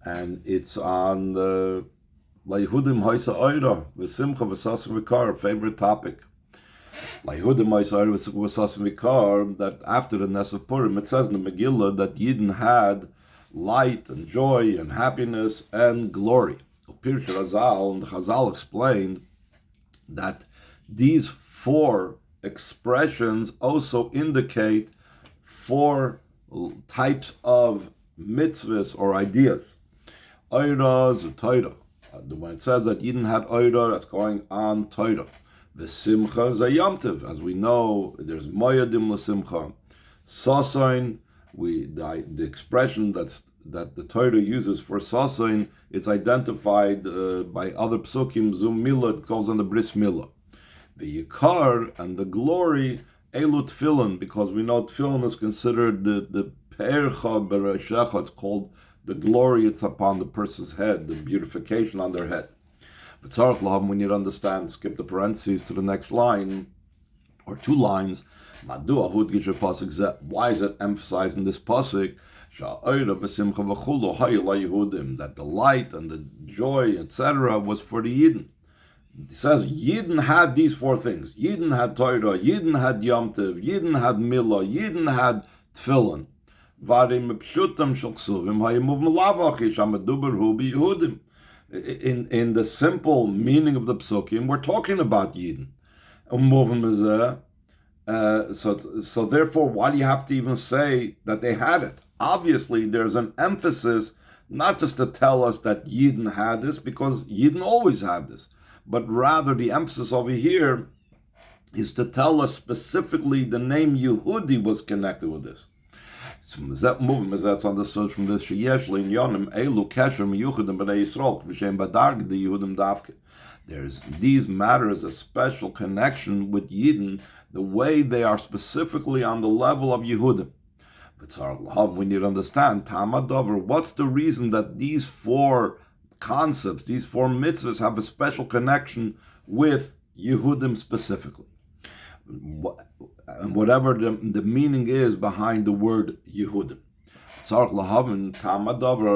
and it's on Lihudim Haisa Ora, ושמחה, וששון, ויקר, favorite topic. Lihudim Haisa Ora, וששון, ויקר, that after the Nes of Purim, it says in the Megillah that Yidden had light and joy and happiness and glory. Pirush Razal, and Chazal explained that these four expressions also indicate four types of mitzvahs or ideas. Ora is Torah. When it says that Yidden had Ora, that's going on Torah. V'simcha is a Yom Tov. As we know, there's Moyadim l'simcha. Sasain, the expression that the Torah uses for Sasain, it's identified by other psukim. Zum Milah, it calls on the Bris Milah. The Yikar and the glory, Elu Tfilin, because we know Tfilin is considered the Percha Bereshecha. It's called the glory. It's upon the person's head, the beautification on their head. But Tzarech Lahavim, we need to understand. Skip the parentheses to the next line or two lines. Why is it emphasized in this pasuk? That the light and the joy, etc., was for the Yidden. He says Yidden had these four things. Yidden had Torah, Yidden had Yom Tov, Yidden had Milah, Yidden had Tefillin. In the simple meaning of the psukim, we're talking about Yidden. So therefore, why do you have to even say that they had it? Obviously, there's an emphasis not just to tell us that Yidden had this, because Yidden always had this, but rather the emphasis over here is to tell us specifically the name Yehudi was connected with this. So that movement is that's understood from this. There's these matters a special connection with Yidden, the way they are specifically on the level of Yehudim. But we need to understand, what's the reason that these four concepts, these four mitzvahs, have a special connection with Yehudim specifically? Whatever the meaning is behind the word Yehudim.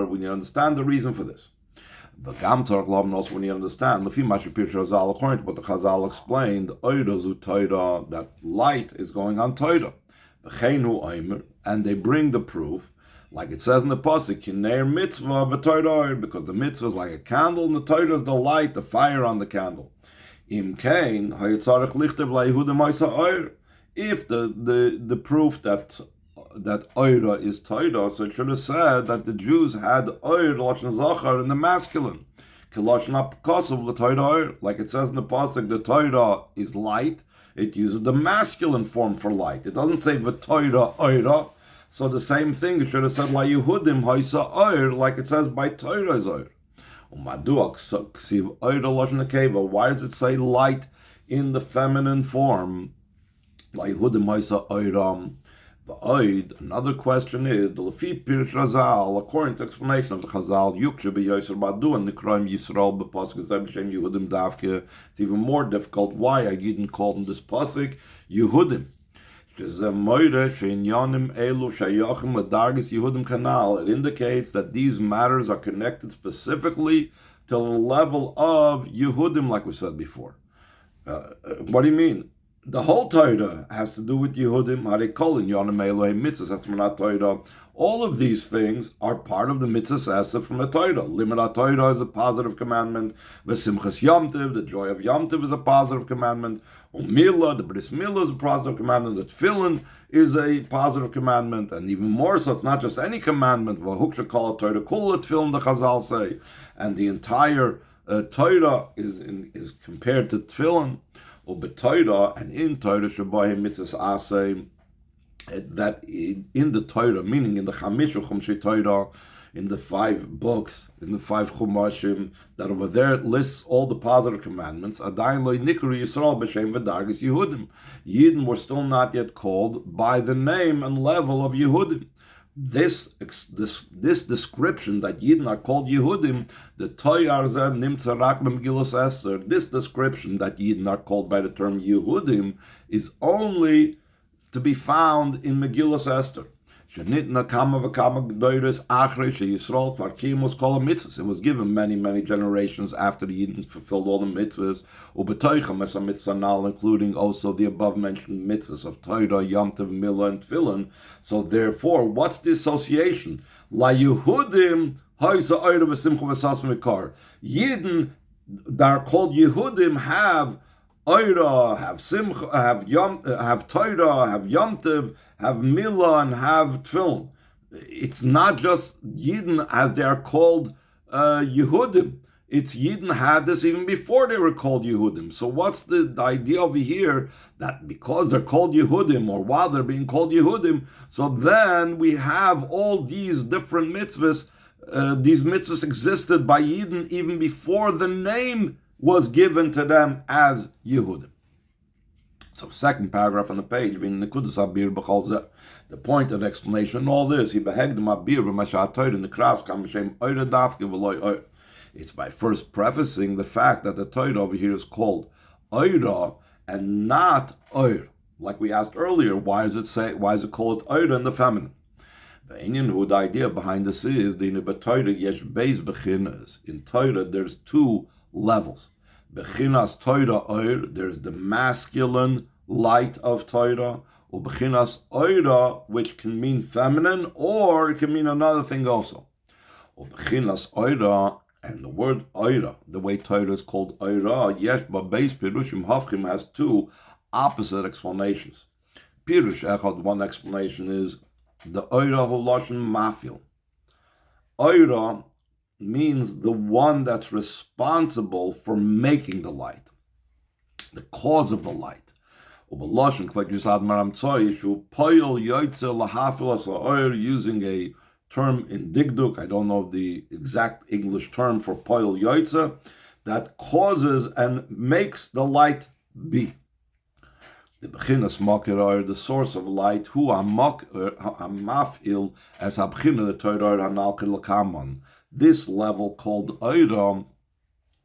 We need to understand the reason for this. Also we need to understand, according to what the Chazal explained, that light is going on Torah. And they bring the proof, like it says in the pasuk, because the mitzvah is like a candle, and the Torah is the light, the fire on the candle. If the proof that Ora is Torah, so it should have said that the Jews had Ora Lashon Zachar in the masculine. Like it says in the pasuk, the Torah is light. It uses the masculine form for light. It doesn't say V'Torah Ora. So the same thing, it should have said La Yehudim Haisa Or, like it says by Torah is Or. Why does it say light in the feminine form? Another question is the Lefi Pirush Razal, according to explanation of the Chazal, it's even more difficult. Why I didn't call them this pasuk Yehudim? It indicates that these matters are connected specifically to the level of Yehudim, like we said before. What do you mean? The whole Torah has to do with Yehudim. All of these things are part of the mitzvah from the Torah. Limud Torah is a positive commandment. V'simchas Yom Tov, the joy of Yom Tov, is a positive commandment. Milah, the Bris Milah, is a positive commandment. The Tefillin is a positive commandment, and even more so, it's not just any commandment. V'huksha kol Torah kula Tefillin, the Chazal say, and the entire Torah is compared to Tefillin. Torah, and in Torah Shabbai mitzvahs asay, that in the Torah, meaning in the Chamisha Chumshei Torah, in the 5 books, in the 5 Chumashim, that over there it lists all the positive commandments. Adayin lo nikru Yisrael b'shem v'dargis Yehudim. Yidden were still not yet called by the name and level of Yehudim. This description that Yidden are called Yehudim, the Toyar Zeh Nimtza Rak B'Megillas Esther, this description that Yidden are called by the term Yehudim is only to be found in Megillas Esther. Shenitna kama v'kama g'doyres achrei sheYisrael kvar kimus kol mitzvahs. It was given many generations after the Yidden fulfilled all the mitzvahs. Ubetoichem es mitzvah nal, including also the above mentioned mitzvahs of Torah, Yom Tov, Milah, and Tefillin. So therefore, what's the association? La Yehudim ha'isa Ora v'simcha v'sashon v'kar. Yidden that are called Yehudim have Ora, have Simcha, have Torah, have Yom Tov, have Milah, and have Tefillin. It's not just Yidden as they are called Yehudim. It's Yidden had this even before they were called Yehudim. So what's the idea over here? That because they're called Yehudim, or while they're being called Yehudim, so then we have all these different mitzvahs. These mitzvahs existed by Yidden even before the name was given to them as Yehudim. So second paragraph on the page, the point of explanation in all this, it's by first prefacing the fact that the Torah over here is called Ora and not Or. Like we asked earlier, why is it called Ora in the feminine? The idea behind this is in Torah there's two levels. Bechinas Torah Or, there's the masculine light of Torah, or Bechinas Ora, which can mean feminine, or it can mean another thing also. Or Bechinas Ora, and the word Ora, the way Torah is called Ora, Yesh Ba'beis Pirushim Hafchim, has two opposite explanations. Pirush Echad, one explanation is the Ora hu lashon mafil. Ora means the one that's responsible for making the light, the cause of the light. Using a term in Digduk, I don't know the exact English term for poil yoitze, that causes and makes the light be. The bechinas makir, the source of light, who amafil as habchina the Torah hanalkil kaman. This level called Ora,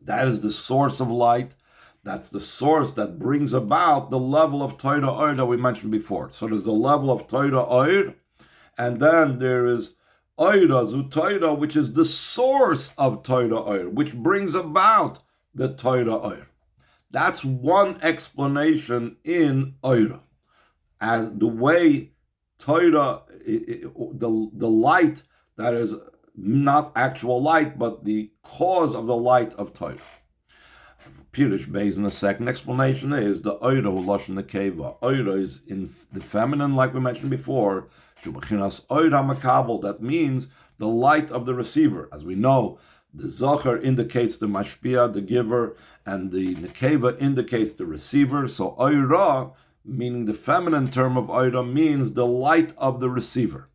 that is the source of light. That's the source that brings about the level of Torah Or that we mentioned before. So there's the level of Torah Or, and then there is Ora zu Torah, which is the source of Torah Or, which brings about the Torah Or. That's one explanation in Ora, as the way Torah, the light that is not actual light, but the cause of the light of Torah. Pirish Beis in the second explanation is the Ora lashon nekeva. Ora is in the feminine, like we mentioned before. Shubachinas Ora makabel. That means the light of the receiver. As we know, the Zohar indicates the mashpia, the giver, and the nekeva indicates the receiver. So Ora, meaning the feminine term of Ora, means the light of the receiver.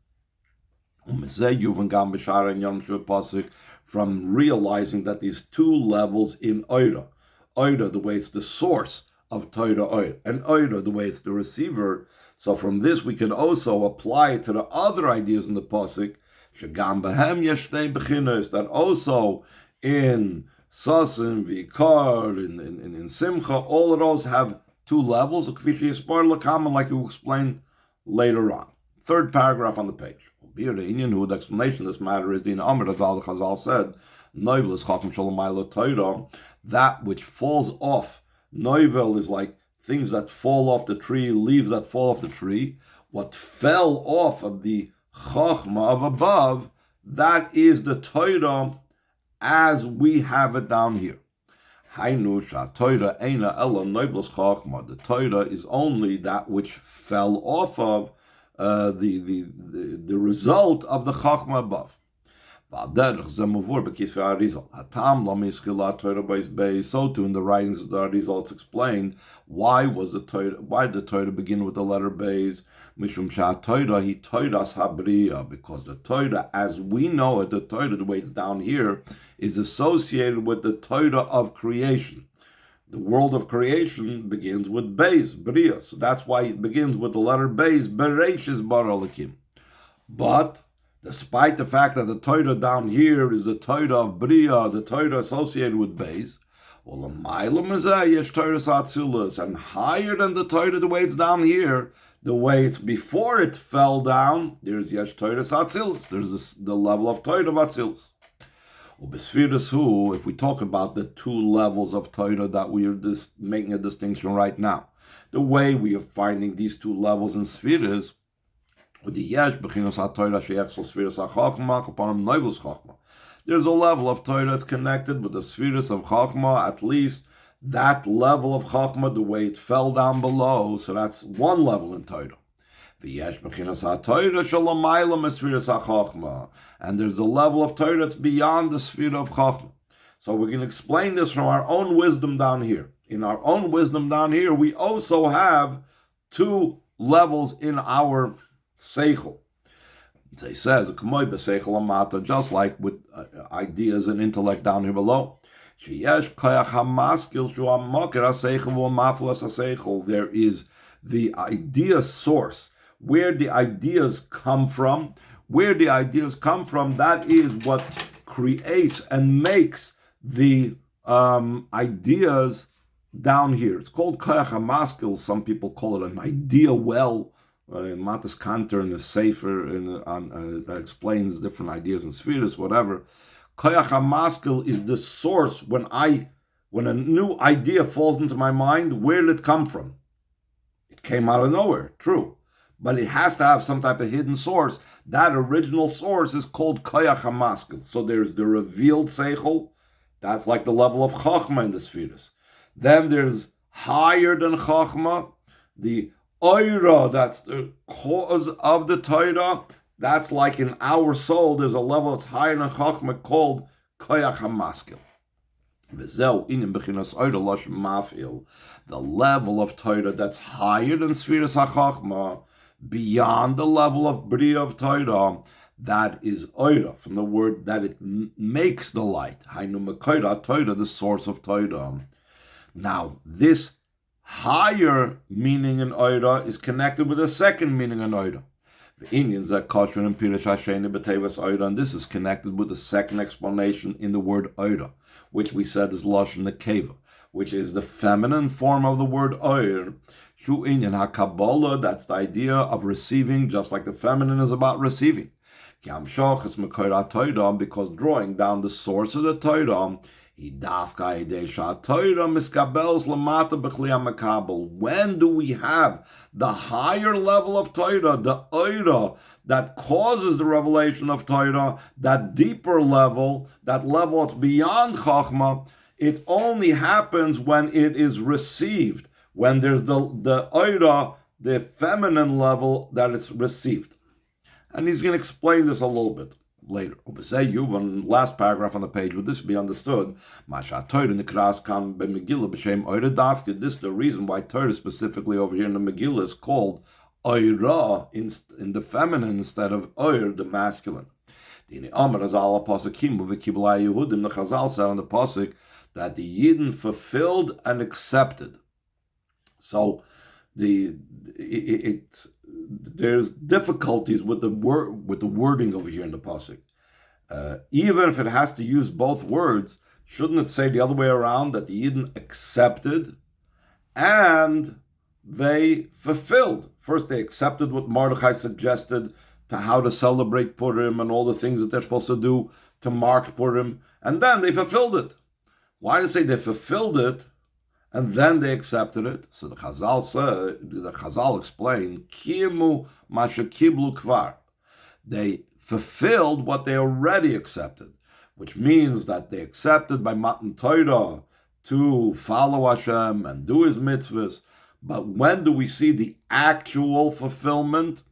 From realizing that these two levels in Ora, the way it's the source of Torah Or, and Ora, the way it's the receiver. So from this we can also apply it to the other ideas in the pasuk. Shagam behem yeshtei bechinos, that also in Sasim, V'ikar, in Simcha, all of those have two levels. Like we will explain later on. Third paragraph on the page. The explanation of this matter is the Amr that the Chazal said, that which falls off. Noivel is like things that fall off the tree, leaves that fall off the tree. What fell off of the Chachma of above, that is the Torah as we have it down here. The Torah is only that which fell off of the result of the Chachma above. So too in the writings of the Arizal it's explained why did the Torah begin with the letter Beis? Because the Torah, as we know it, the Torah, the way it's down here, is associated with the Torah of creation. The world of creation begins with Beis, Bria. So that's why it begins with the letter Beis, Bereshis bara Elokim. But despite the fact that the Torah down here is the Torah of Bria, the Torah associated with Beis, and higher than the Torah, the way it's down here, the way it's before it fell down, there's Yesh Toiras Atzilus. There's the level of Torah of Atzilus. If we talk about the two levels of Torah that we are making a distinction right now, the way we are finding these two levels in Sfiras, with the Yesh Bechinos HaTorah Sheyechsel Sfiras HaChachma Kapanim Noivus Chachma. There's a level of Torah that's connected with the Sfiras of Chachma, at least that level of Chachma, the way it fell down below, so that's one level in Torah. And there's the level of Torah that's beyond the sphere of Chachma. So we're going to explain this from our own wisdom down here. In our own wisdom down here, we also have two levels in our Seichel. He says, just like with ideas and intellect down here below, there is the idea source, where the ideas come from. Where the ideas come from, that is what creates and makes the ideas down here. It's called koyach hamaskil. Some people call it an idea well. Matis Kantor in the Sefer that explains different ideas and spheres, whatever. Koyach hamaskil is the source. When a new idea falls into my mind, where did it come from? It came out of nowhere, true. But it has to have some type of hidden source. That original source is called koyach hamaskil. So there's the revealed seichel. That's like the level of chachma in the spheres. Then there's higher than chachma, the Ora, that's the cause of the Torah. That's like in our soul, there's a level that's higher than Chachma called Koyach HaMaskil. The level of Torah that's higher than Sfiras HaChachma, beyond the level of Bria of Torah, that is Ora, from the word that it makes the light. Hainu Mekoira Torah, the source of Torah. Now, this higher meaning in Ora is connected with a second meaning in Ora. And this is connected with the second explanation in the word Ora, which we said is Lashon Nekeva, which is the feminine form of the word Or. That's the idea of receiving, just like the feminine is about receiving. Because drawing down the source of the Torah, when do we have the higher level of Torah, the Ora, that causes the revelation of Torah, that deeper level, that level that's beyond Chachma? It only happens when it is received, when there's the Ora, the feminine level that is received. And he's going to explain this a little bit later. Last paragraph on the page, would this be understood? This is the reason why Torah specifically over here in the Megillah is called Ora in the feminine instead of Or, the masculine. The Chazal said on the pasuk that the Yidden fulfilled and accepted. So there's difficulties with the wording over here in the pasuk. Even if it has to use both words, shouldn't it say the other way around, that the Yidden accepted and they fulfilled? First, they accepted what Mordechai suggested to how to celebrate Purim and all the things that they're supposed to do to mark Purim, and then they fulfilled it. Why does it say they fulfilled it and then they accepted it? So the Chazal explained, Kimu Mashakiblu Kvar. They fulfilled what they already accepted, which means that they accepted by Matan Torah to follow Hashem and do His mitzvahs. But when do we see the actual fulfillment?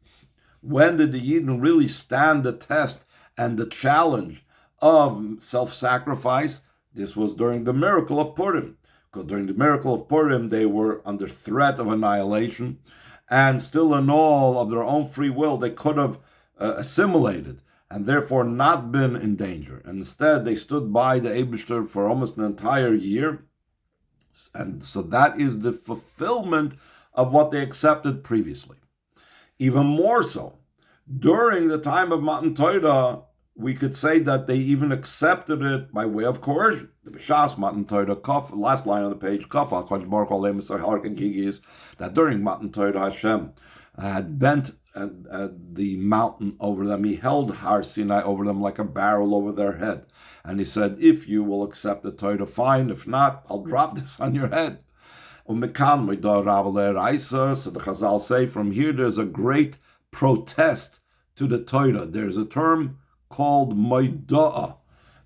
When did the Yidden really stand the test and the challenge of self-sacrifice? This was during the miracle of Purim. Because during the miracle of Purim, they were under threat of annihilation, and still in all of their own free will, they could have assimilated and therefore not been in danger. And instead, they stood by the Eibishter for almost an entire year. And so that is the fulfillment of what they accepted previously. Even more so, during the time of Matan Torah, we could say that they even accepted it by way of coercion. The B'shas Matan Torah, last line on the page, that during Matan Torah Hashem had bent the mountain over them. He held Har Sinai over them like a barrel over their head. And he said, if you will accept the Torah, fine. If not, I'll drop this on your head. So the Chazal say, from here there's a great protest to the Torah. There's a term called Moida'ah,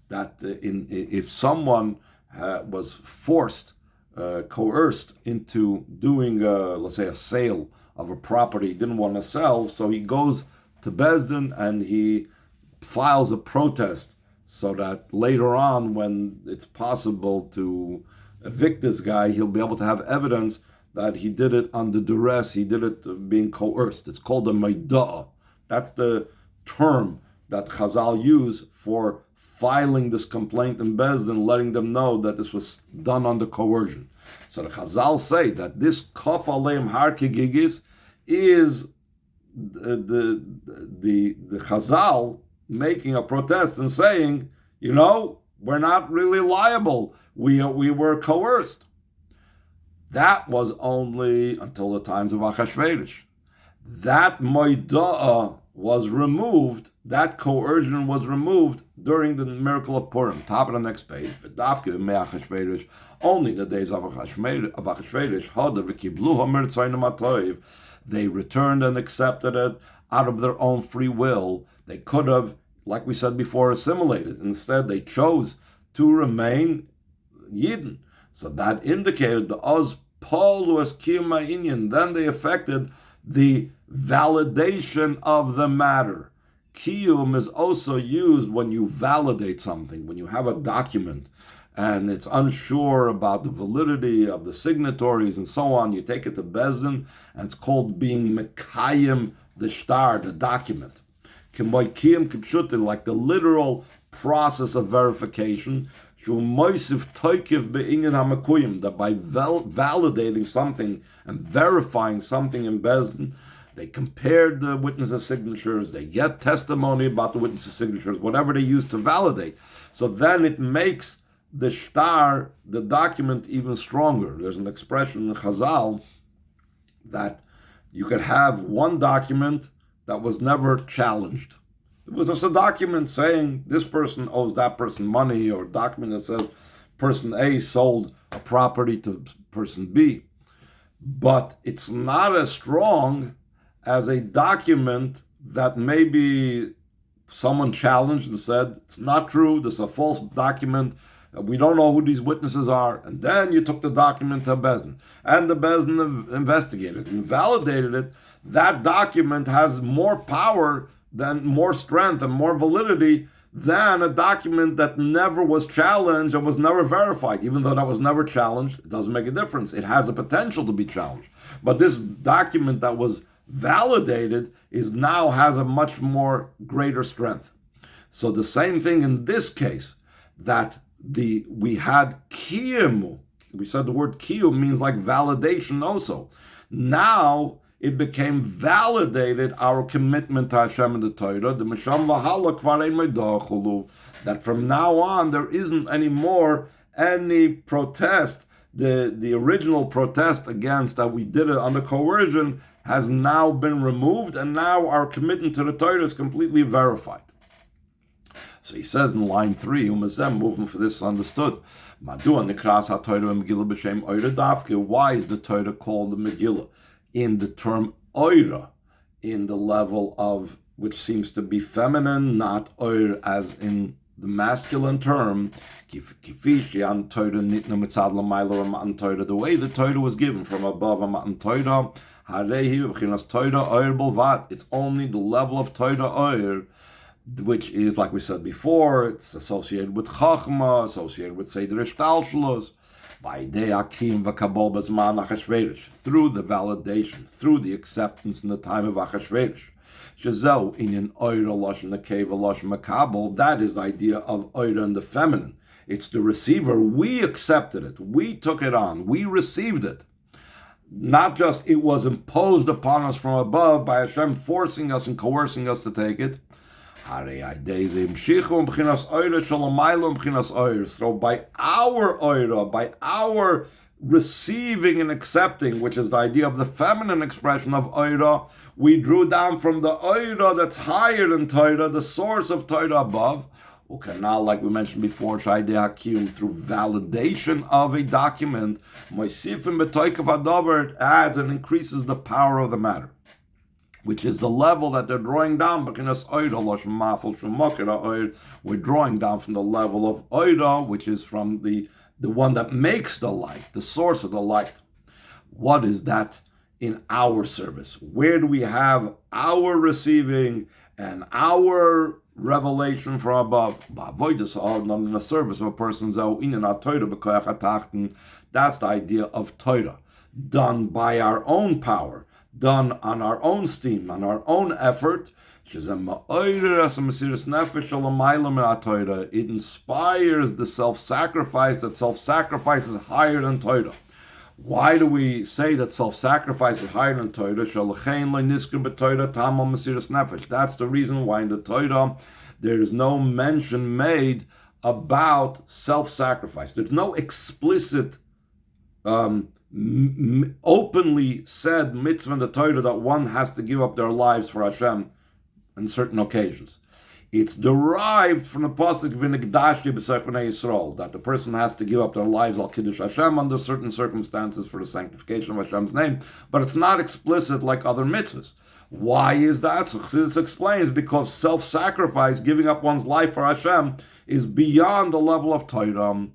that if someone was forced, coerced into doing, let's say, a sale of a property he didn't want to sell, so he goes to Bezdin and he files a protest so that later on, when it's possible to evict this guy, he'll be able to have evidence that he did it under duress, he did it being coerced. It's called a Maida'ah. That's the term that Chazal use for filing this complaint in Bezdin, letting them know that this was done under coercion. So the Chazal say that this Kof Aleim Har Kegigis is the Chazal making a protest and saying, we're not really liable. We were coerced. That was only until the times of Achashverosh. That Moida'ah was removed, that coercion was removed during the miracle of Purim. Top of the next page. Only the days of Achashverosh, they returned and accepted it out of their own free will. They could have, like we said before, assimilated. Instead, they chose to remain Yidden. So that indicated the Oz Paul was Kiyum Inyan. Then they affected the validation of the matter. Kiyum is also used when you validate something, when you have a document and it's unsure about the validity of the signatories and so on. You take it to Bezdin, and it's called being Mekayim the shtar, the document. Like the literal process of verification, that by validating something and verifying something in Bezdin, they compared the witnesses' signatures, they get testimony about the witnesses' signatures, whatever they use to validate. So then it makes the shtar, the document, even stronger. There's an expression in Chazal that you could have one document that was never challenged. It was just a document saying this person owes that person money, or a document that says person A sold a property to person B. But it's not as strong as a document that maybe someone challenged and said, it's not true, this is a false document, we don't know who these witnesses are, and then you took the document to Bezdin, and the Bezdin investigated and validated it. That document has more power, more strength and more validity than a document that never was challenged and was never verified. Even though that was never challenged, it doesn't make a difference. It has a potential to be challenged. But this document that was validated now has a much more greater strength. So the same thing in this case, that we had kiyum. We said the word kiyum means like validation also. Now it became validated, our commitment to Hashem and the Torah, the Misham Vahala Kvarei Meidachulu, that from now on there isn't anymore any protest. The original protest against that we did it under coercion has now been removed, and now our commitment to the Torah is completely verified. So he says in line 3, moving for this is understood. Why is the Torah called the Megillah? In the term Ora, in the level of, which seems to be feminine, not Or as in the masculine term, the way the Torah was given from above, it's only the level of Torah Or, which is, like we said before, it's associated with Chachma, associated with Seder Ishtalshalos, through the validation, through the acceptance in the time of Achashverosh. That is the idea of Oira in the feminine. It's the receiver. We accepted it. We took it on. We received it. Not just it was imposed upon us from above by Hashem forcing us and coercing us to take it. So by our Oira, by our receiving and accepting, which is the idea of the feminine expression of Ora, we drew down from the Ora that's higher than Torah, the source of Torah above. Okay, now, like we mentioned before, through validation of a document, it adds and increases the power of the matter, which is the level that they're drawing down. We're drawing down from the level of Ora, which is from the one that makes the light, the source of the light. What is that in our service? Where do we have our receiving and our revelation from above? In the service of a person's that's the idea of Torah, done by our own power, done on our own steam, on our own effort. It inspires the self-sacrifice, that self-sacrifice is higher than Torah. Why do we say that self-sacrifice is higher than Torah? That's the reason why in the Torah there is no mention made about self-sacrifice. There's no explicit, openly said mitzvah in the Torah that one has to give up their lives for Hashem on certain occasions. It's derived from the pasuk v'nigdashti b'sech b'nei Yisrael, that the person has to give up their lives al kiddush Hashem under certain circumstances for the sanctification of Hashem's name, but it's not explicit like other mitzvahs. Why is that? So Chassidus explains, because self-sacrifice, giving up one's life for Hashem, is beyond the level of Torah.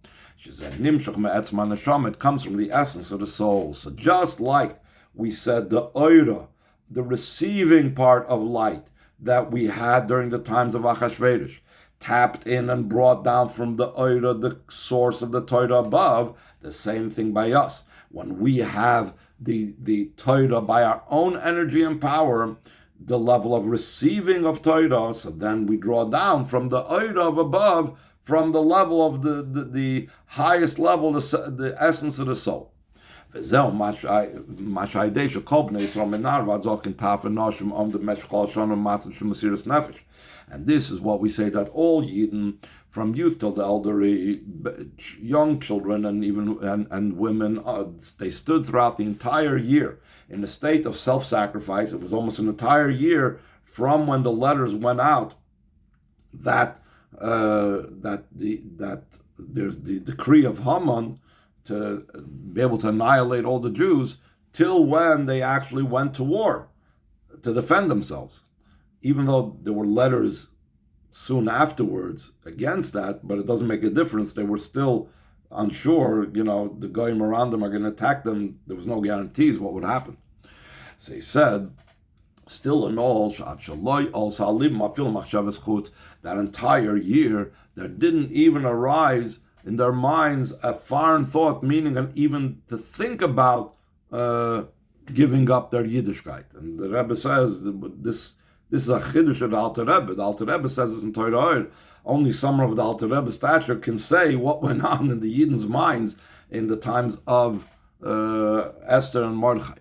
It comes from the essence of the soul. So just like we said, the Ora, the receiving part of light that we had during the times of Achashverosh, tapped in and brought down from the Ora, the source of the Torah above, the same thing by us. When we have the Torah by our own energy and power, the level of receiving of Torah, so then we draw down from the Ora of above, from the level of the highest level, the essence of the soul. And this is what we say, that all Yidden, from youth till the elderly, young children and even and women, they stood throughout the entire year in a state of self-sacrifice. It was almost an entire year from when the letters went out that there's the decree of Haman to be able to annihilate all the Jews, till when they actually went to war to defend themselves. Even though there were letters soon afterwards against that, but it doesn't make a difference. They were still unsure, the goyim around them are going to attack them. There was no guarantees what would happen. So he said, still in all, that entire year, there didn't even arise in their minds a foreign thought, meaning and even to think about giving up their Yiddishkeit. And the Rebbe says this is a chiddush of the Alter Rebbe. The Alter Rebbe says this in Torah. Only someone of the Alter Rebbe's stature can say what went on in the Yidden's minds in the times of Esther and Mordechai.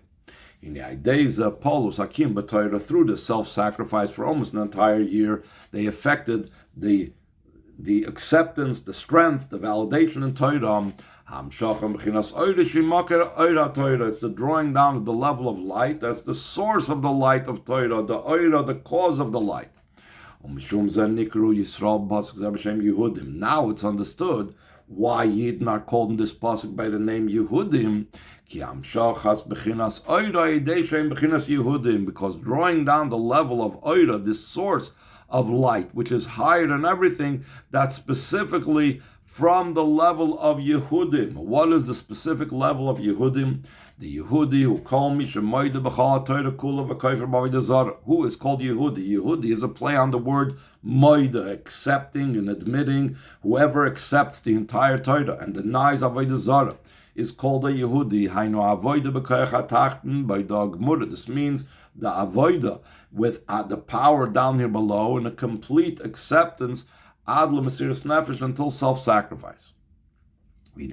In the ideas of Paulus Hakim B'Torah, through the self-sacrifice for almost an entire year, they affected the acceptance, the strength, the validation in Torah. It's the drawing down of the level of light. That's the source of the light of Torah, the Ora, the cause of the light. Now it's understood why Yidden are called in this pasuk by the name Yehudim, because drawing down the level of Ora, this source of light, which is higher than everything, that's specifically from the level of Yehudim. What is the specific level of Yehudim? The Yehudi who call me Shemoide B'chal Torah Kula V'Kofer B'Avodah Zarah. Who is called Yehudi? Yehudi is a play on the word Moide, accepting and admitting. Whoever accepts the entire Torah and denies Avodah Zarah is called a Yehudi. Hainu Avodah B'Koach HaTachten by Dog Murah. This means the Avodah with the power down here below and a complete acceptance ad l'mesiras nefesh, until self-sacrifice. We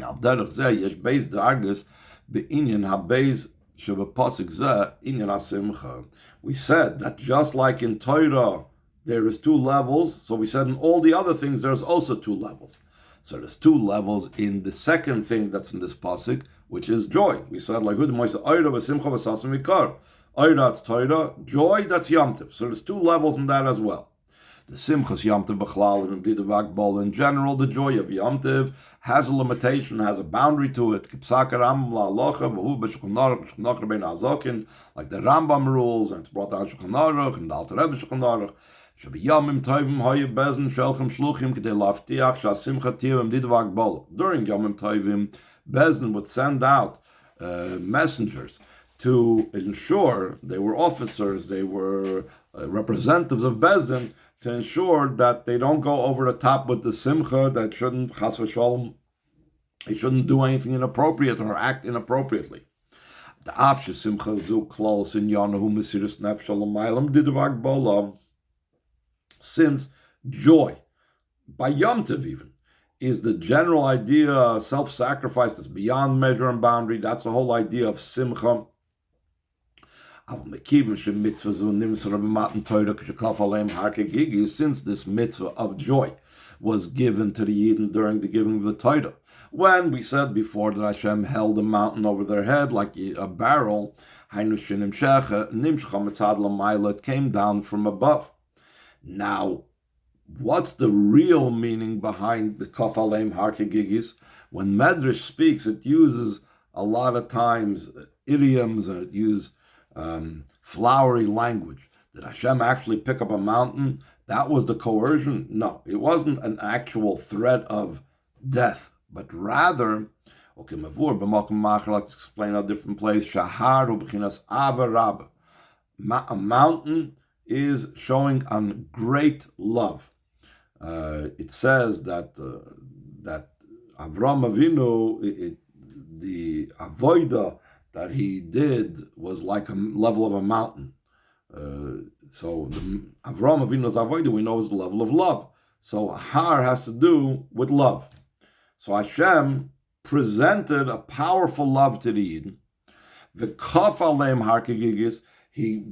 said that just like in Torah there is two levels, so we said in all the other things there's also two levels. So there's two levels in the second thing that's in this pasuk, which is joy. We said Lihudim Hoisa Ora, ושמחה, וששון, ויקר. Ora, that's Torah. Joy, that's Yom Tov. So there's two levels in that as well. The Simchas Yom Tov B'chlal and B'di Vagbol in general, the joy of Yom Tov has a limitation, has a boundary to it. Like the Rambam rules, and it's brought down Shulchan Aruch and the Alter Rebbe Shulchan Aruch. During Yomim Tovim, Bezdin would send out messengers to ensure, they were officers, they were representatives of Bezdin, to ensure that they don't go over the top with the simcha, that shouldn't, chas v'sholom, they shouldn't do anything inappropriate or act inappropriately. The afshe simcha zu klos in yanahu mesiris nefesh alamaylam didavag bolam. Since joy, by Yom Tov even, is the general idea, self-sacrifice that's beyond measure and boundary, that's the whole idea of simcha. Since this mitzvah of joy was given to the Yidden during the giving of the Torah, when we said before that Hashem held a mountain over their head like a barrel, it came down from above. Now, what's the real meaning behind the Kaf Aleim Har Kegigis? When Medrash speaks, it uses a lot of times idioms, and it uses flowery language. Did Hashem actually pick up a mountain? That was the coercion? No, it wasn't an actual threat of death, but rather, okay, Mavur b'makom macher, let's explain a different place. Shahar hu b'chinas ava rabba. A mountain is showing on great love. It says that Avram Avinu, the avoida that he did was like a level of a mountain. So the Avram Avinu's avodah, we know, is the level of love. So har has to do with love. So Hashem presented a powerful love to the Yidden. The kaf aleim har kegigis, he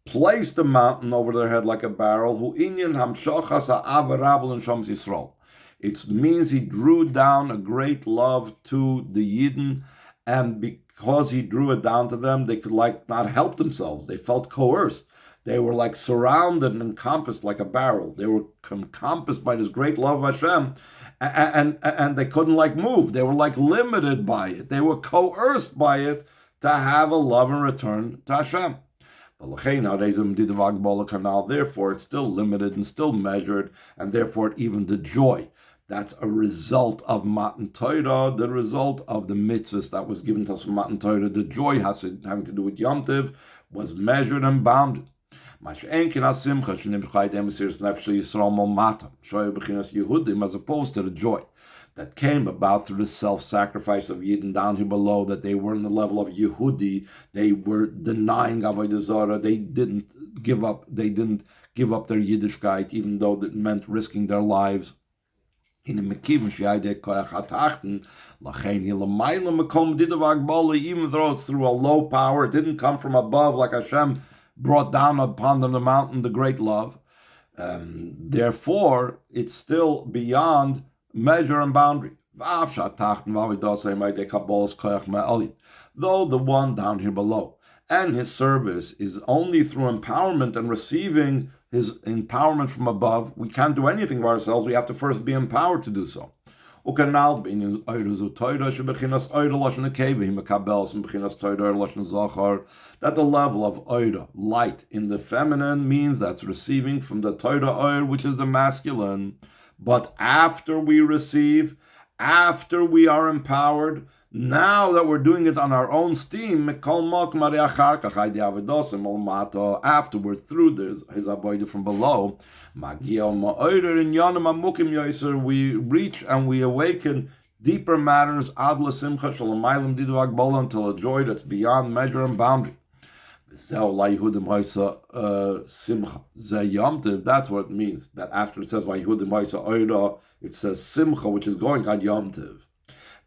placed the mountain over their head like a barrel. Hu inyan hamshachas ha'ava rabel and shams Yisrael. It means he drew down a great love to the Yidden, and because he drew it down to them, they could not help themselves. They felt coerced. They were like surrounded and encompassed like a barrel. They were encompassed by this great love of Hashem, and they couldn't move. They were limited by it. They were coerced by it to have a love in return to Hashem. Therefore, it's still limited and still measured, and therefore even the joy. That's a result of Matan Torah, the result of the mitzvahs that was given to us from Matan Torah. The joy having to do with Yom Tov was measured and bounded. As opposed to the joy that came about through the self-sacrifice of Yidden down here below, that they were in the level of Yehudi, they were denying Avodah Zarah, they didn't give up their Yiddishkeit, even though that meant risking their lives. Even though it's through a low power, it didn't come from above like Hashem brought down upon them the mountain, the great love. Therefore, it's still beyond measure and boundary. Though the one down here below, and his service is only through empowerment and receiving his empowerment from above, we can't do anything for ourselves. We have to first be empowered to do so. That the level of Ora, light in the feminine, means that's receiving from the Torah Or, which is the masculine. But after we receive, after we are empowered, now that we're doing it on our own steam, afterward, through his avodah from below, we reach and we awaken deeper matters until a joy that's beyond measure and boundary. That's what it means, that after it says it says simcha, which is going on Yom Tov.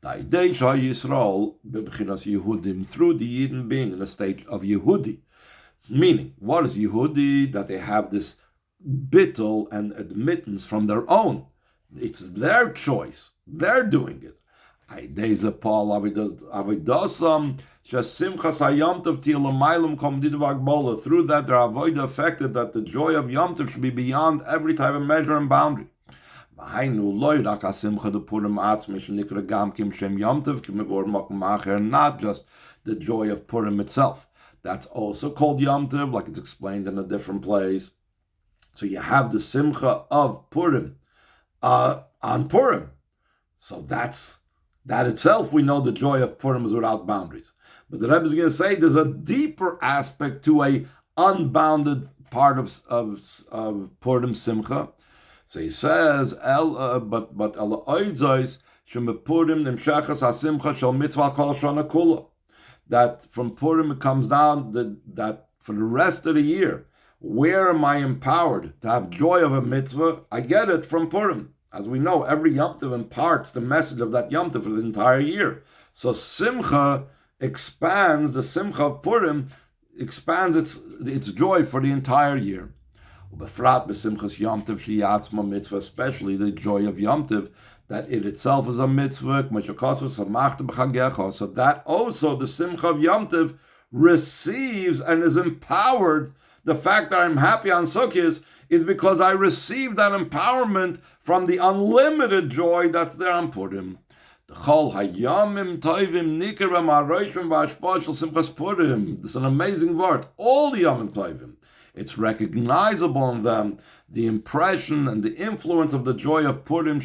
Through the Yidden being in a state of Yehudi. Meaning, what is Yehudi? That they have this bittul and admittance from their own. It's their choice. They're doing it. Deze Paul avidasam shesimchas hayom tov tilamaylam kom didvagbola. Through that, their avodah affected that the joy of Yom Tov should be beyond every type of measure and boundary. V'hainu loy rak hasimcha de purim atzmish nikra gam kim shem Yom Tov kim evor makom acher. Not just the joy of Purim itself. That's also called Yom Tov, like it's explained in a different place. So you have the simcha of Purim on Purim. So that itself, we know the joy of Purim is without boundaries. But the Rebbe is going to say there's a deeper aspect to a unbounded part of Purim Simcha. So he says, but el oidzos shemepurim nimshachas hasimcha shel mitzvah kol shana kula. That from Purim it comes down that for the rest of the year, where am I empowered to have joy of a mitzvah? I get it from Purim. As we know, every Yom Tov imparts the message of that Yom Tov for the entire year. So Simcha expands, the Simcha of Purim expands its joy for the entire year. Especially the joy of Yom Tov, that it itself is a mitzvah. So that also the Simcha of Yom Tov receives and is empowered. The fact that I'm happy on Sukkot is because I received that empowerment from the unlimited joy that's there on Purim. This is an amazing word. All the Yomim Tovim. It's recognizable in them, the impression and the influence of the joy of Purim.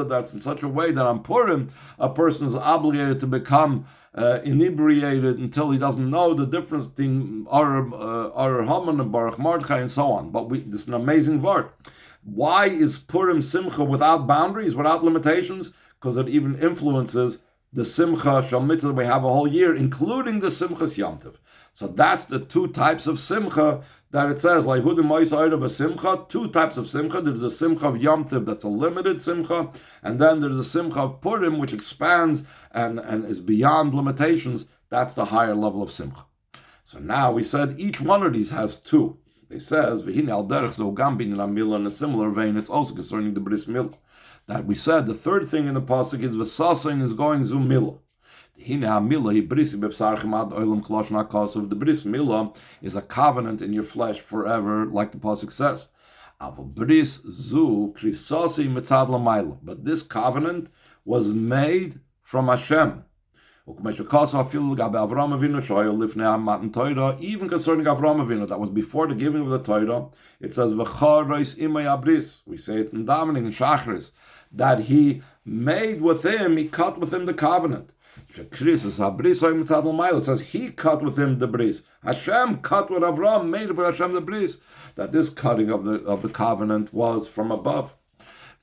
That's in such a way that on Purim, a person is obligated to become inebriated until he doesn't know the difference between Ar Haman and Baruch Mordechai and so on. But this is an amazing word. Why is Purim Simcha without boundaries, without limitations? Because it even influences the Simcha Shal Mitzvah we have a whole year, including the Simchas Yom Tov. So that's the two types of Simcha that it says, Lihudim Moisayid of a Simcha, two types of Simcha. There's a Simcha of Yom Tov that's a limited Simcha, and then there's a Simcha of Purim which expands and is beyond limitations. That's the higher level of Simcha. So now we said each one of these has two. It says, V'hine al derech zo gam bin milah, in a similar vein, it's also concerning the bris milah. That we said the third thing in the pasuk is v'shasson is going zu milah. The bris milah is a covenant in your flesh forever, like the pasuk says. But this covenant was made from Hashem. Even concerning Avraham Avinu, that was before the giving of the Torah, it says, we say it in davening in Shachris, that he made with him, he cut with him the covenant. It says he cut with him the bris. Hashem cut with Avraham, made with Hashem the bris. That this cutting of the covenant was from above.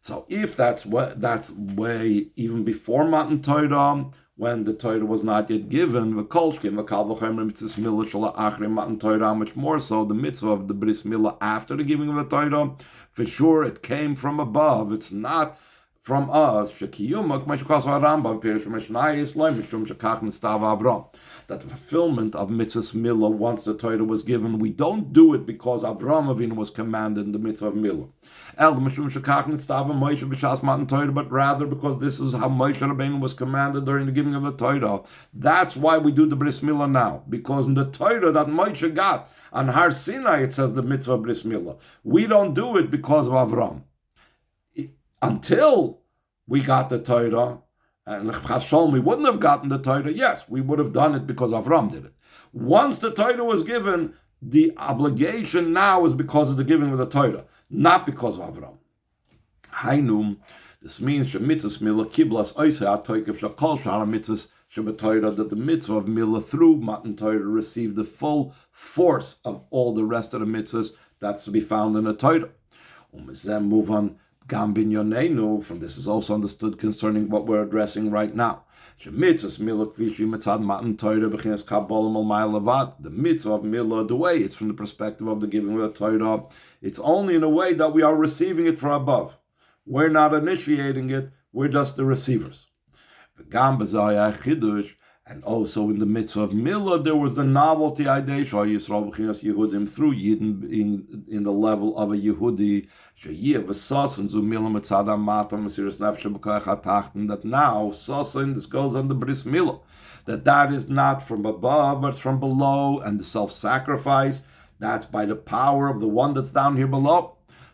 So if that's way even before Matan Torah, when the Torah was not yet given, much more so the mitzvah of the bris milah after the giving of the Torah, for sure it came from above. It's not from us. That the fulfillment of mitzvah milah once the Torah was given, we don't do it because Avraham Avinu was commanded in the mitzvah of milah. But rather because this is how Moshe Rabbeinu was commanded during the giving of the Torah. That's why we do the bris milah now, because in the Torah that Moshe got on Har Sinai it says the mitzvah bris milah. We don't do it because of Avraham. Until we got the Torah, and Chassidus, we wouldn't have gotten the Torah. Yes, we would have done it because Avraham did it. Once the Torah was given, the obligation now is because of the giving of the Torah, not because of Avraham. Hainum, this means shemitzvah milah kiblas oisei atoikev shakol shara mitzvahs shebetoira, that the mitzvah of milah through Matan Torah received the full force of all the rest of the mitzvahs that's to be found in the Torah. Move on. From this is also understood concerning what we're addressing right now. The mitzvah of milah, the way it's from the perspective of the giving of the Torah, it's only in a way that we are receiving it from above. We're not initiating it, we're just the receivers. And also in the mitzvah of Milah, there was the novelty idea, Yehudim, through Yidden being in the level of a Yehudi, that now, Sasin, this goes on the Bris Milah, that is not from above, but from below, and the self-sacrifice, that's by the power of the one that's down here below.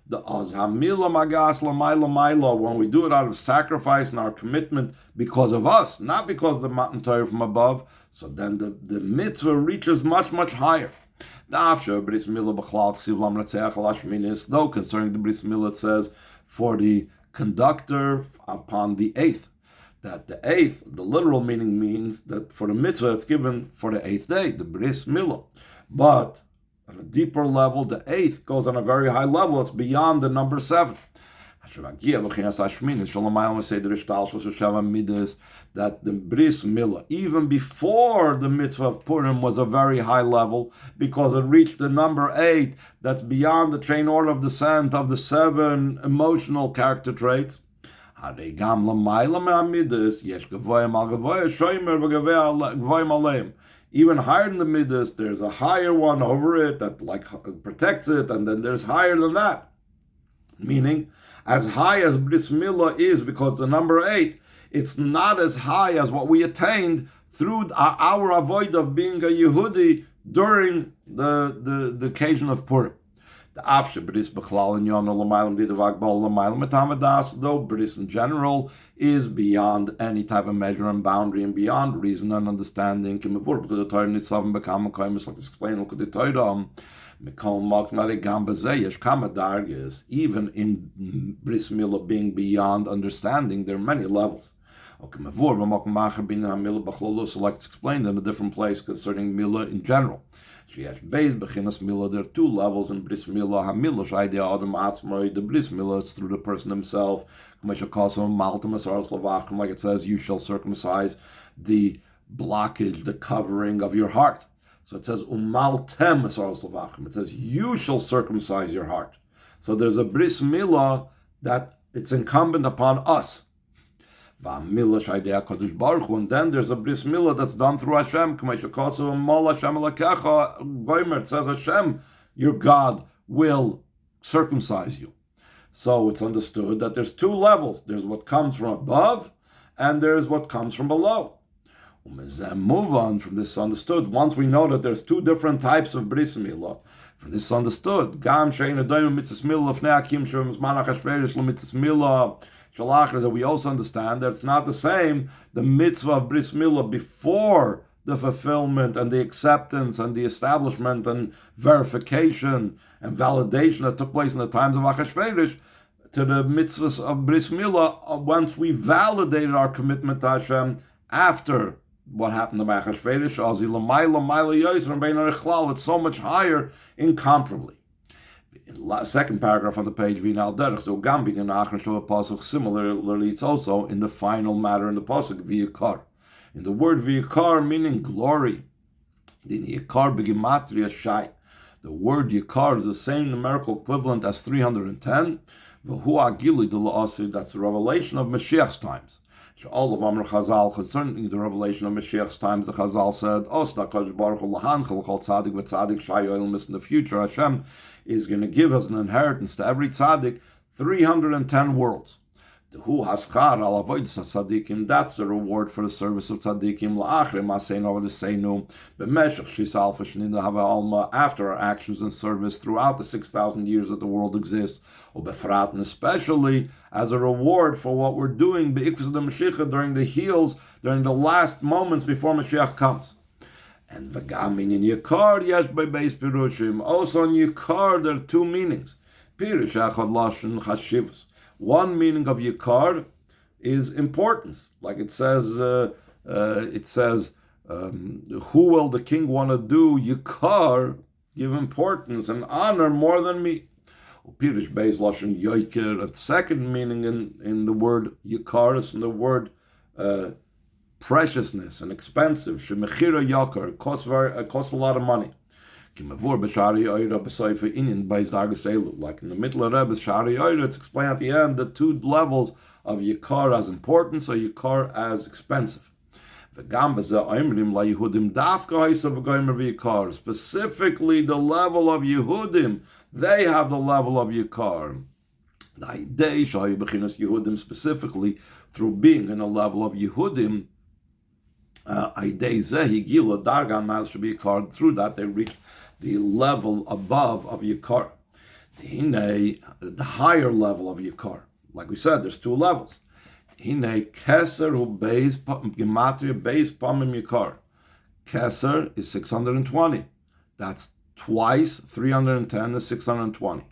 The Azhamila Magas Lamaila Maila, when we do it out of sacrifice and our commitment because of us, not because of the Matan Torah from above, so then the mitzvah reaches much, much higher. Though concerning the Bris Milah, it says, for the conductor upon the eighth, that the eighth, the literal meaning means that for the mitzvah it's given for the eighth day, the Bris Milah. But on a deeper level, the eighth goes on a very high level. It's beyond the number 7. That the Bris Milah, even before the mitzvah of Purim, was a very high level because it reached the number 8 that's beyond the chain order of descent of the 7 emotional character traits. Even higher than the midas, there's a higher one over it that like protects it, and then there's higher than that. Meaning, as high as Bris Milah is, because the number 8, it's not as high as what we attained through our avoid of being a Yehudi during the occasion of Purim. The Afshe Bris Bechlal and Yon Lamaylam Didavak Bal Lamaylam Etamadas, though Bris in general is beyond any type of measure and boundary and beyond reason and understanding. Kimavur because the Torah Nitzav Bekam Kaimis like explain look at the Torah. Mikol Maknari Gambazeyesh Kamadargis, even in Bris Milah being beyond understanding, there are many levels. Okay, so like it's explained in a different place concerning Milah in general. There are 2 levels in Bris Milah. The Bris Milah is through the person himself. Like it says, you shall circumcise the blockage, the covering of your heart. So it says, it says, you shall circumcise your heart. So there's a Bris Milah that it's incumbent upon us. And then there's a Bris Milah that's done through Hashem. It says Hashem, your God, will circumcise you. So it's understood that there's 2 levels. There's what comes from above, and there's what comes from below. Move on from this understood. Once we know that there's 2 different types of Bris Milah, from this understood, that we also understand that it's not the same, the mitzvah of Bris Milah before the fulfillment and the acceptance and the establishment and verification and validation that took place in the times of Achashverosh, to the mitzvahs of Bris Milah once we validated our commitment to Hashem after what happened to Achashverosh. It's so much higher incomparably. In the second paragraph on the page, similarly, it's also in the final matter in the pasuk, Vayikar. In the word Vayikar, meaning glory, the word Yikar is the same numerical equivalent as 310. That's the revelation of Mashiach's times. All of Amr Chazal concerning the revelation of Mashiach's times, the Chazal said, in the future, Hashem is going to give as an inheritance to every tzaddik 310 worlds. That's the reward for the service of tzaddikim after our actions and service throughout the 6,000 years that the world exists, and especially as a reward for what we're doing during the heels, during the last moments before Mashiach comes. And v'gamin in Yikar yesh by base pirushim. Also in Yikar there are 2 meanings. Pirush echad lashon chashivus. One meaning of Yikar is importance, like it says. Who will the king want to do Yikar, give importance and honor more than me? Pirush beis lashon yoiker. A second meaning in the word Yikar is in the word preciousness and expensive. Shemechira yakar, costs a lot of money. Like in the middle of Rebbe's Shari Oira, it's explained at the end the 2 levels of Yikar as important, so Yikar as expensive. Specifically, the level of Yehudim, they have the level of Yikar. Yehudim, specifically through being in a level of Yehudim, through that they reach the level above of Yikar. The higher level of Yikar. Like we said, there's two levels. Keser is 620. That's twice 310 is 620.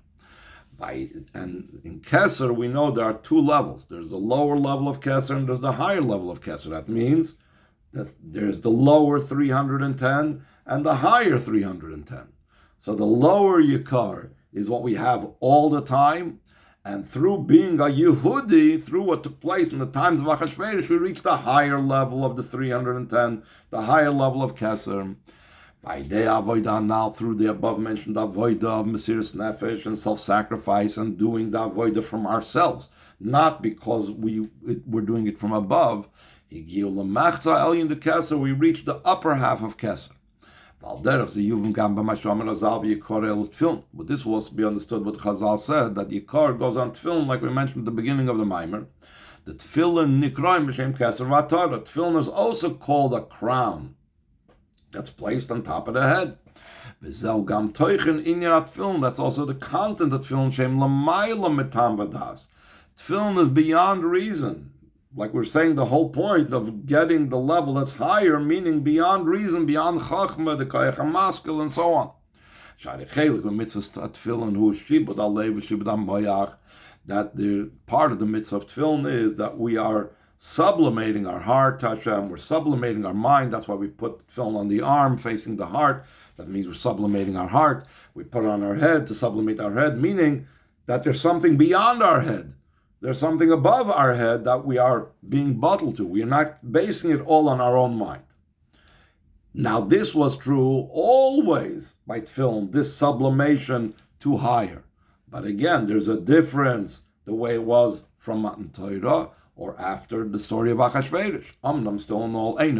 And in Keser, we know there are two levels. There's the lower level of Keser and there's the higher level of Keser. That means that there's the lower 310 and the higher 310. So the lower Yikar is what we have all the time. And through being a Yehudi, through what took place in the times of Achashverosh, we reached the higher level of the 310, the higher level of Keser. By day avodah, now through the above-mentioned avodah of Mesiras Nefesh and self-sacrifice and doing the avodah from ourselves, not because we're doing it from above. Higiu l'machza elyon de Keser, we reached the upper half of Keser. But this will also be understood what Chazal said, that Yikar goes on tefillin, like we mentioned at the beginning of the Maimer. The tefillin nikraim b'shem keser v'atara. Tefillin is also called a crown that's placed on top of the head. V'zel gam toichen inyan tefillin. That's also the content of tefillin, shem lamayla mitam v'das. Tefillin is beyond reason. Like we're saying, the whole point of getting the level that's higher, meaning beyond reason, beyond chachma, the koyach hamaskil, and so on. That the part of the mitzvah of tefillin is that we are sublimating our heart to Hashem, we're sublimating our mind. That's why we put tefillin on the arm facing the heart. That means we're sublimating our heart. We put it on our head to sublimate our head, meaning that there's something beyond our head. There's something above our head that we are being bottled to. We are not basing it all on our own mind. Now, this was true always by tefillin, this sublimation to higher. But again, there's a difference the way it was from Matan Torah or after the story of Achashverosh. Amnam still in all, it's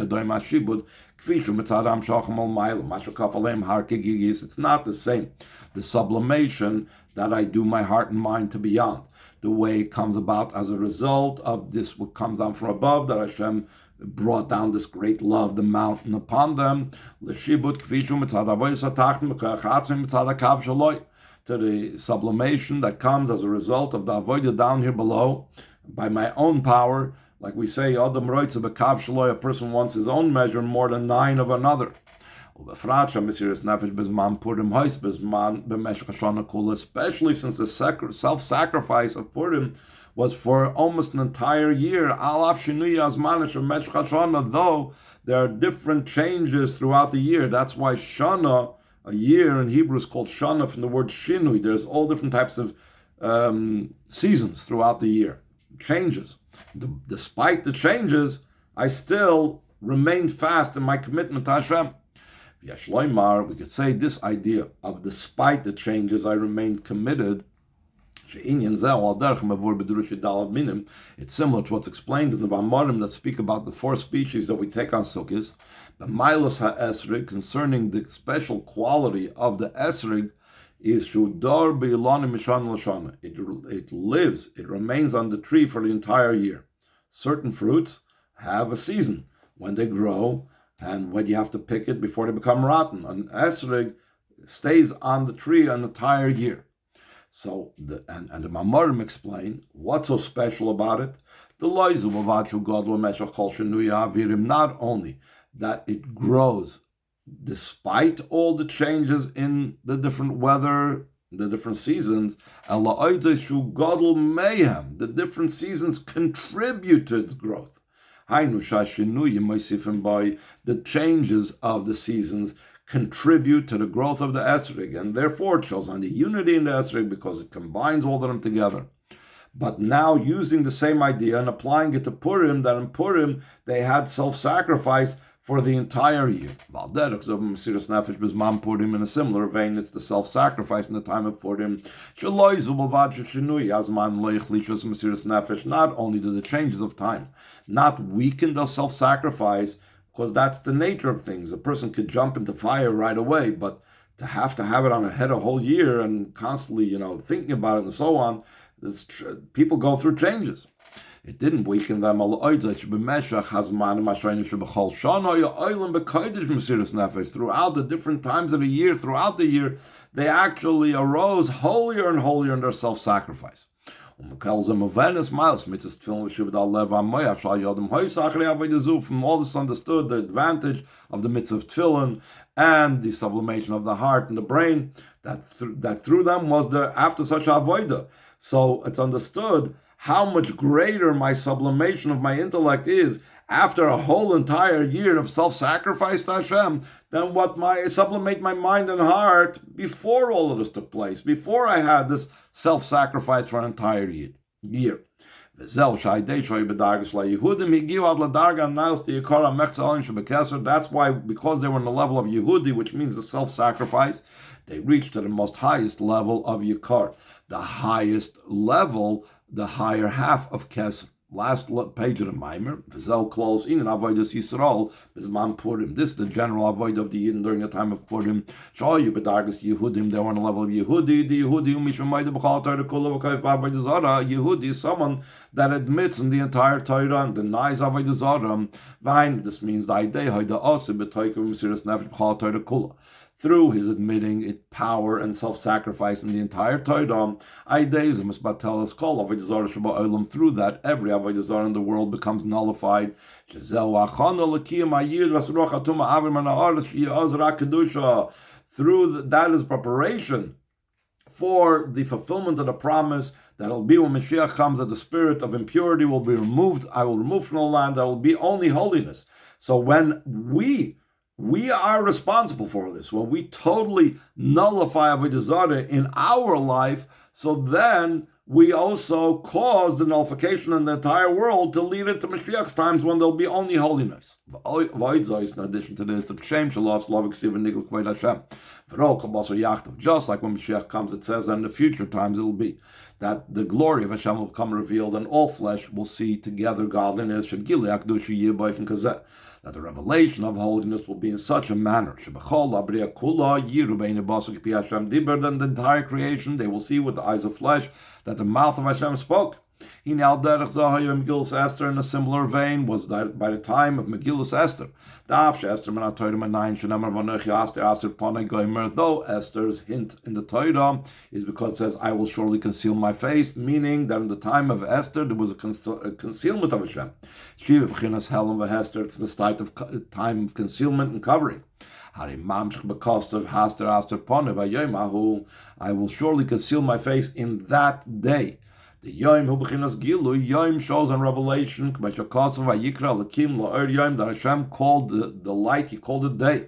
not the same. The sublimation that I do my heart and mind to beyond. The way it comes about as a result of this, what comes down from above, that Hashem brought down this great love, the mountain upon them, to the sublimation that comes as a result of the avodah down here below, by my own power. Like we say, a person wants his own measure more than 9 of another. Especially since the self-sacrifice of Purim was for almost an entire year, though there are different changes throughout the year. That's why Shana, a year in Hebrew, is called Shana from the word Shinui. There's all different types of seasons throughout the year, changes. Despite the changes, I still remain fast in my commitment to Hashem. We could say this idea of despite the changes, I remain committed. It's similar to what's explained in the Bamarim that speak about the 4 species that we take on Sukkot. The Milos HaEsrig, concerning the special quality of the Esrig, is Shudar Be'ilani Mishan Lashana. It lives, it remains on the tree for the entire year. Certain fruits have a season when they grow, and when you have to pick it before they become rotten. An esrig stays on the tree an entire year. So, the Mamarim explain what's so special about it. The not only that it grows despite all the changes in the different weather, the different seasons, the different seasons contribute to its growth. By the changes of the seasons contribute to the growth of the esrig, and therefore it shows on the unity in the esrig because it combines all of them together. But now using the same idea and applying it to Purim, that in Purim they had self-sacrifice for the entire year. In a similar vein, it's the self-sacrifice in the time of Purim. Not only do the changes of time not weaken the self-sacrifice, because that's the nature of things. A person could jump into fire right away, but to have it on a head a whole year and constantly, thinking about it and so on, people go through changes. It didn't weaken them. Throughout the different times of the year, throughout the year, they actually arose holier and holier in their self-sacrifice. From all this understood the advantage of the mitzvah of tefillin and the sublimation of the heart and the brain, that through them was there after such avodah. So it's understood how much greater my sublimation of my intellect is after a whole entire year of self-sacrifice to Hashem than what sublimate my mind and heart before all of this took place, before I had this self-sacrifice for an entire year. That's why, because they were in the level of Yehudi, which means the self-sacrifice, they reached to the most highest level of Yikar, the highest level, the higher half of Kesef. Last page of the Maimer, Vizel close in Avodas Yisrael, Bizman Purim. This is the general avoid of the Yidden during the time of Purim. Shoyu Bedargas Yehudim, they were on the level of Yehudi. The Yehudi Umishamayda B'chal Torah Kula V'Kayf Avodah Zarah. Yehudi is someone that admits in the entire Torah and denies Avodah Zarah. Vain, this means the idea Hayda Asa B'Toikum Mesiras Nefesh B'chal Torah Kula. Through his admitting its power and self-sacrifice in the entire Torah, through that every Avodah Zarah in the world becomes nullified. Through that is preparation for the fulfillment of the promise that'll be when Mashiach comes, that the spirit of impurity will be removed. I will remove from the land. There will be only holiness. So when we are responsible for this, when we totally nullify Avodah Zarah in our life, so then we also cause the nullification in the entire world to lead it to Mashiach's times when there'll be only holiness. In addition to this, just like when Mashiach comes, it says that in the future times it'll be that the glory of Hashem will become revealed and all flesh will see together godliness, that the revelation of holiness will be in such a manner that the entire creation, they will see with the eyes of flesh that the mouth of Hashem spoke. Megillus Esther, in a similar vein, was that by the time of Megillus Esther. Though Esther's hint in the Torah is because it says, I will surely conceal my face, meaning that in the time of Esther there was a concealment of Hashem. It's the time of concealment and covering. I will surely conceal my face in that day. The Yom Hu B'chinas Gilu, Yom shows on Revelation, that Hashem called the light, He called it day.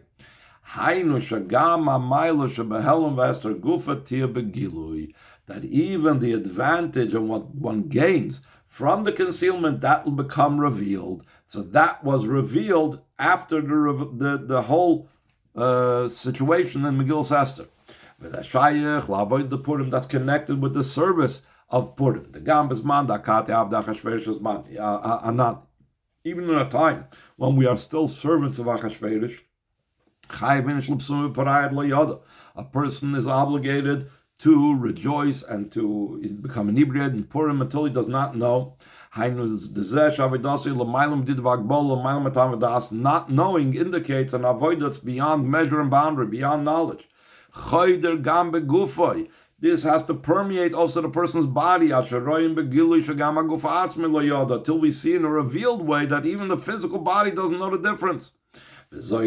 That even the advantage of what one gains from the concealment, that will become revealed. So that was revealed after the whole situation in Megillus Esther. That's connected with the service of Purim. The Gambas man, not even in a time when we are still servants of Achashverosh, a person is obligated to rejoice and to become inebriated in Purim until he does not know. Not knowing indicates an avodah that's beyond measure and boundary, beyond knowledge. This has to permeate also the person's body, till we see in a revealed way that even the physical body doesn't know the difference. That's the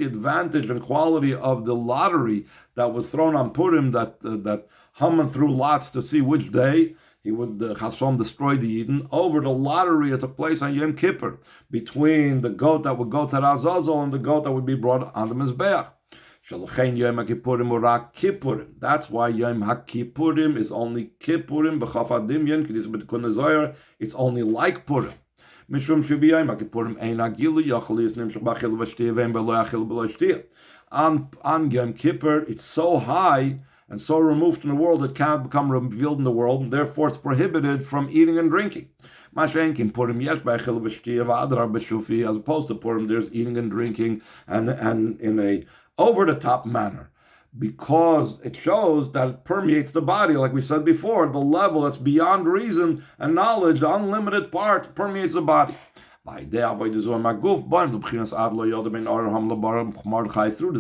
advantage and quality of the lottery that was thrown on Purim, that Haman threw lots to see which day he would Chassidus destroy the Eden. Over the lottery that took place on Yom Kippur, between the goat that would go to Azazel and the goat that would be brought on the Mizbeach. That's why Yom HaKippurim is only Kippurim, it's only like Purim. On Yom Kippur, it's so high, and so removed from the world it cannot become revealed in the world, and therefore it's prohibited from eating and drinking. As opposed to Purim, there's eating and drinking and in a over-the-top manner, because it shows that it permeates the body, like we said before, the level that's beyond reason and knowledge, the unlimited part permeates the body. Through this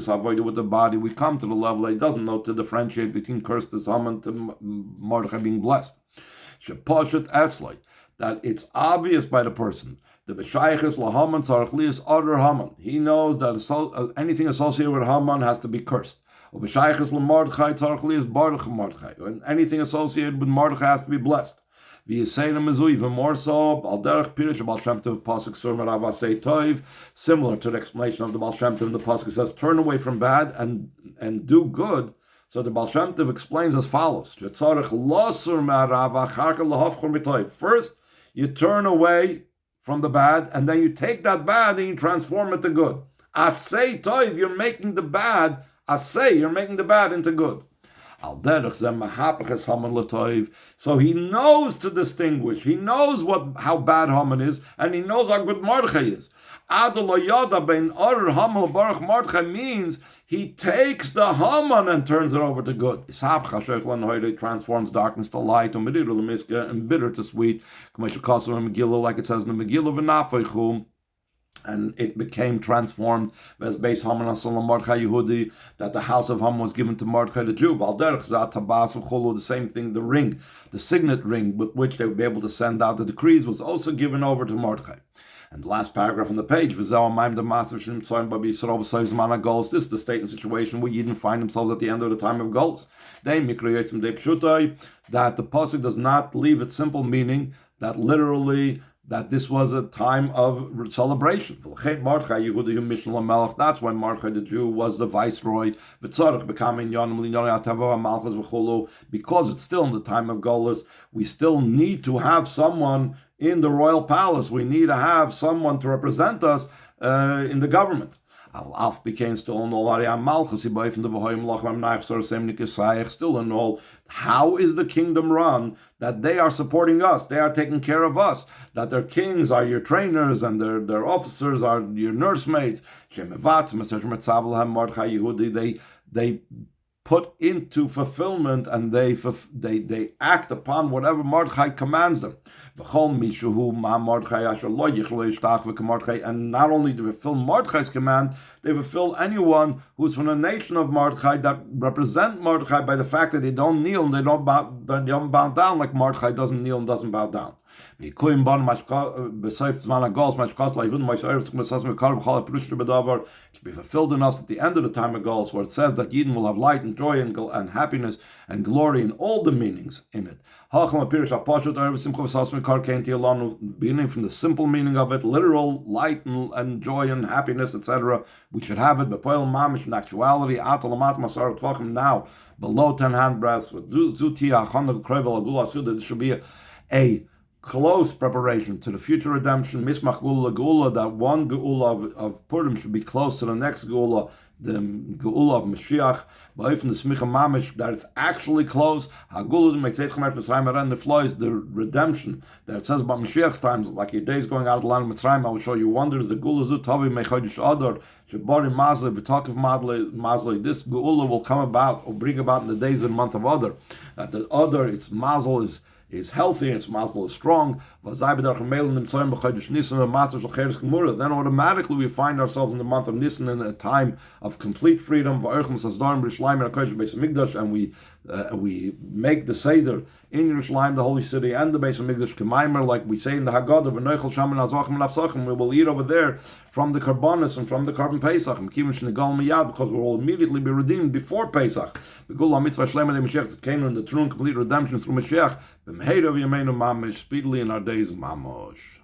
avodah with the body, we come to the level that he doesn't know to differentiate between cursed Haman to Mordechai being blessed. That it's obvious by the person. The b'shayches lahaman tzarich other Haman. He knows that anything associated with Haman has to be cursed. B'shayches lemordechai tzarich baruch Mordechai. And anything associated with Mordechai has to be blessed. Even more so, al derech pirish Baal Shem Tov pasuk surmer avasei toiv, similar to the explanation of the Baal Shem Tov in the pasuk says, turn away from bad and do good. So the Baal Shem Tov explains as follows: first, you turn away from the bad, and then you take that bad and you transform it to good. Asay toiv, you're making the bad. Asay, you're making the bad into good. So he knows to distinguish. He knows how bad Haman is, and he knows how good Mordechai is. Means he takes the Haman and turns it over to good. He transforms darkness to light, and bitter to sweet, like it says in the Megillah, and it became transformed as base Haman Asalam Mordechai Yehudi, that the house of Haman was given to Mordechai the Jew. The same thing, the ring, the signet ring with which they would be able to send out the decrees, was also given over to Mordechai. And the last paragraph on the page, this is the state and situation where Yidden find themselves at the end of the time of goals. That the pasuk does not leave its simple meaning, that literally that this was a time of celebration. That's when Mordechai the Jew was the viceroy, because it's still in the time of Golos. We still need to have someone in the royal palace. We need to have someone to represent us in the government. Alf became still in all still in all. How is the kingdom run? That they are supporting us, they are taking care of us, that their kings are your trainers and their officers are your nursemaids. They put into fulfillment and they act upon whatever Mordechai commands them. And not only do they fulfill Mordechai's command, they fulfill anyone who's from the nation of Mordechai that represent Mordechai by the fact that they don't kneel and they don't bow down like Mordechai doesn't kneel and doesn't bow down. It should be fulfilled in us at the end of the time of Golos, where it says that Yidden will have light and joy and happiness and glory in all the meanings in it. Beginning from the simple meaning of it, literal light and joy and happiness, etc. We should have it, but in actuality, now, below 10 handbreadths, this should be a close preparation to the future redemption. Mismach Geula Geula, that one Geula of Purim should be close to the next Geula, the Geula of Mashiach. But from the Smicha Mamish, that it's actually close. The flow is the redemption that it says about Mashiach's times, like your days going out of the land of Mitzrayim. I will show you wonders. The Geula Zutavi Mechodesh Adar Shabari Mazli V'Takav Mazli. This Geula will come about or bring about in the days of the month of Adar. That the Adar, its Mazel is healthy and its mazel is strong. Then automatically we find ourselves in the month of Nisan in a time of complete freedom. And we make the Seder in Yerushalayim, the holy city, and the Beis Hamikdash K'maimer, like we say in the Haggadah, we will eat over there from the Karbonis and from the Karban Pesach, because we will immediately be redeemed before Pesach. It came in the true and complete redemption through Mashiach, speedily in our days of Mamosh.